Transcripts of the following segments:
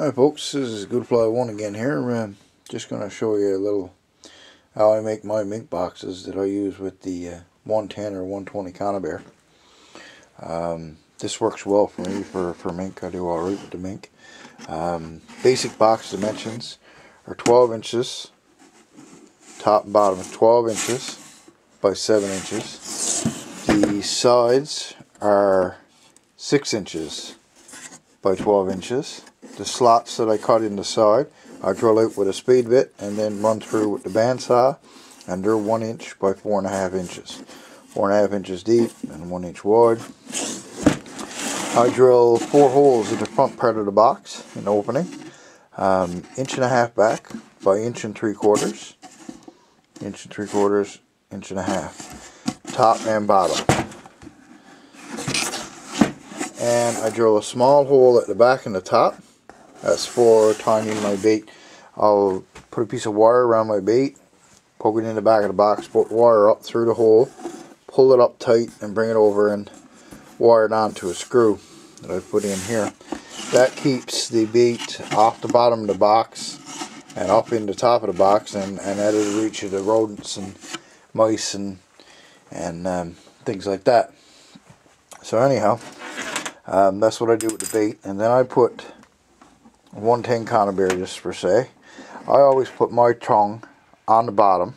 Hi folks, this is Good Fly 1 again here. Just going to show you a little how I make my mink boxes that I use with the 110 or 120 conibear. This works well for me for mink. I do alright with the mink. Basic box dimensions are 12 inches. Top and bottom is 12 inches by 7 inches. The sides are 6 inches by 12 inches. The slots that I cut in the side, I drill out with a speed bit and then run through with the bandsaw, and they're 1 inch by 4.5 inches. 4.5 inches deep and 1 inch wide. I drill 4 holes in the front part of the box in the opening, 1.5 inches back by 1 3/4 inches, 1 3/4 inches, 1.5 inches, top and bottom. And I drill a small hole at the back and the top. That's for tying my bait. I'll put a piece of wire around my bait, poke it in the back of the box, put wire up through the hole, pull it up tight and bring it over and wire it onto a screw that I put in here. That keeps the bait off the bottom of the box and up in the top of the box and out of the reach of the rodents and mice and things like that. So anyhow, that's what I do with the bait. And then I put 110 conibear, just for say. I always put my tongue on the bottom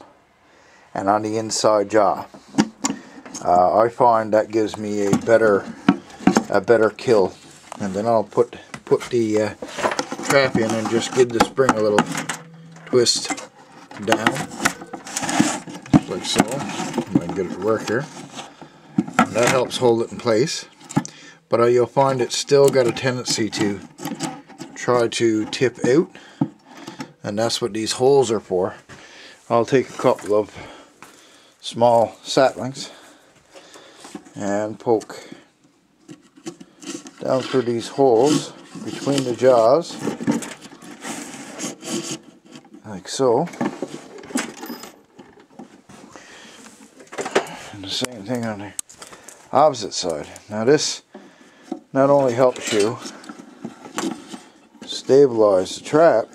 and on the inside jaw. I find that gives me a better kill. And then I'll put the trap in and just give the spring a little twist down, just like so. If I can get it to work here. And that helps hold it in place. But you'll find it's still got a tendency to try to tip out, and that's what these holes are for. I'll take a couple of small saplings and poke down through these holes between the jaws, like so. And the same thing on the opposite side. Now this not only helps you stabilize the trap,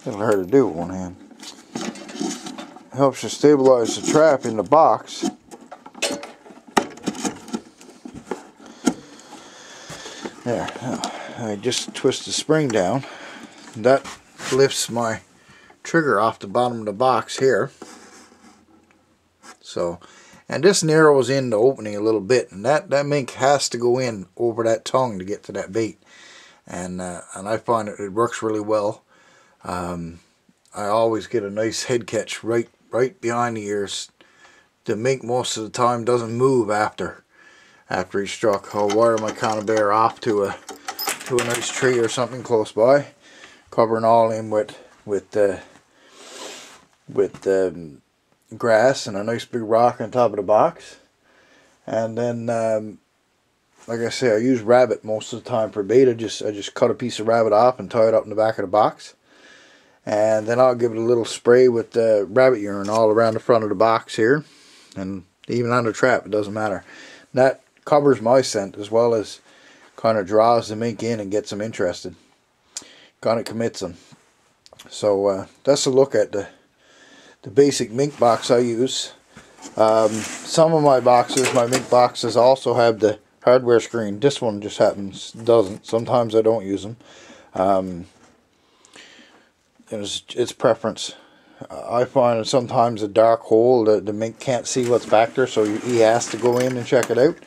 a little hard to do with one hand. It helps you stabilize the trap in the box. There, now I just twist the spring down. That lifts my trigger off the bottom of the box here. So, and this narrows in the opening a little bit, and that mink has to go in over that tongue to get to that bait, and I find it works really well. I always get a nice head catch right behind the ears. The mink most of the time doesn't move after he's struck. I'll wire my conibear off to a nice tree or something close by, covering all in with grass and a nice big rock on top of the box. And then like I say, I use rabbit most of the time for bait. I just cut a piece of rabbit off and tie it up in the back of the box, and then I'll give it a little spray with rabbit urine all around the front of the box here, and even on the trap, it doesn't matter. And that covers my scent as well as kind of draws the mink in and gets them interested, kind of commits them. So that's a look at the basic mink box I use. Some of my mink boxes also have the hardware screen. This one just doesn't. Sometimes I don't use them. It's preference. I find that sometimes a dark hole, the mink can't see what's back there, so he has to go in and check it out.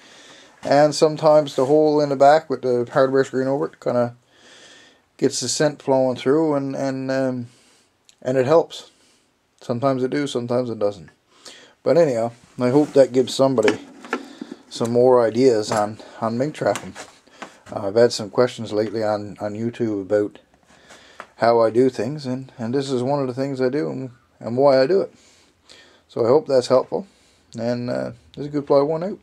And sometimes the hole in the back with the hardware screen over it kind of gets the scent flowing through, and it helps. Sometimes it do, sometimes it doesn't. But anyhow, I hope that gives somebody some more ideas on mink trapping. I've had some questions lately on YouTube about how I do things, and this is one of the things I do and why I do it. So I hope that's helpful. And this is Good Fly 1 out.